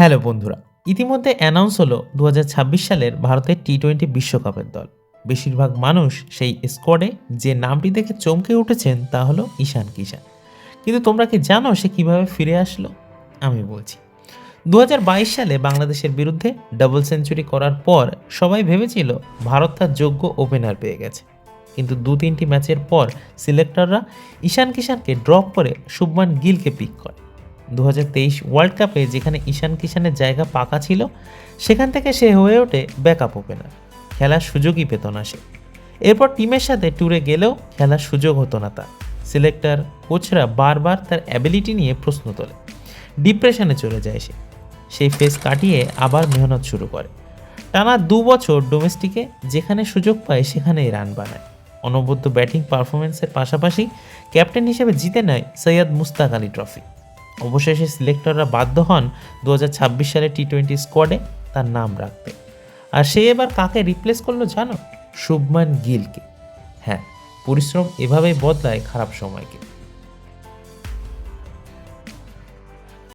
Hello বন্ধুরা, ইতিমধ্যে announce হলো ২০২৬ সালের ভারতের টি-20 বিশ্বকাপের দল। বেশিরভাগ মানুষ সেই স্কোয়াডে যে নামটি দেখে চমকে উঠেছেন তা হলো ঈশান কিষান। কিন্তু তোমরা কি জানো সে কিভাবে ফিরে আসলো? আমি বলছি। ২০২২ সালে বাংলাদেশের বিরুদ্ধে ডাবল সেঞ্চুরি করার পর সবাই ভেবেছিল ভারত তার যোগ্য ওপেনার পেয়ে গেছে। কিন্তু ২-৩টি ম্যাচের পর সিলেক্টররা ঈশান কিষানকে ড্রপ করে শুভমান গিলকে পিক করে। ২০২৩ ওয়ার্ল্ড কাপে যেখানে ঈশান কিষানের জায়গা পাকা ছিল, সেখান থেকে সে হয়ে ওঠে ব্যাকআপ ওপেনার। খেলার সুযোগই পেত না সে। এরপর টিমের সাথে ট্যুরে গেলেও খেলার সুযোগ হতো না তার। সিলেক্টর, কোচরা বারবার তার অ্যাবিলিটি নিয়ে প্রশ্ন তোলে। ডিপ্রেশনে চলে যায় সে। সেই ফেজ কাটিয়ে আবার মেহনত শুরু করে। টানা ২ বছর ডোমেস্টিকে যেখানে সুযোগ পায় সেখানেই রান বানায়। অনবদ্য ব্যাটিং পারফরমেন্সের পাশাপাশি ক্যাপ্টেন হিসেবে জিতে নেয় সৈয়দ মুশতাক আলী ট্রফি। অবশেষে সিলেক্টররা বাধ্য হন ২০২৬ সালে টি-20 স্কোয়াডে তার নাম রাখতে। আর সে এবার কাকে রিপ্লেস করলো জানো? শুভমান গিলকে। হ্যাঁ, পরিশ্রম এভাবেই বদলায় খারাপ সময়কে।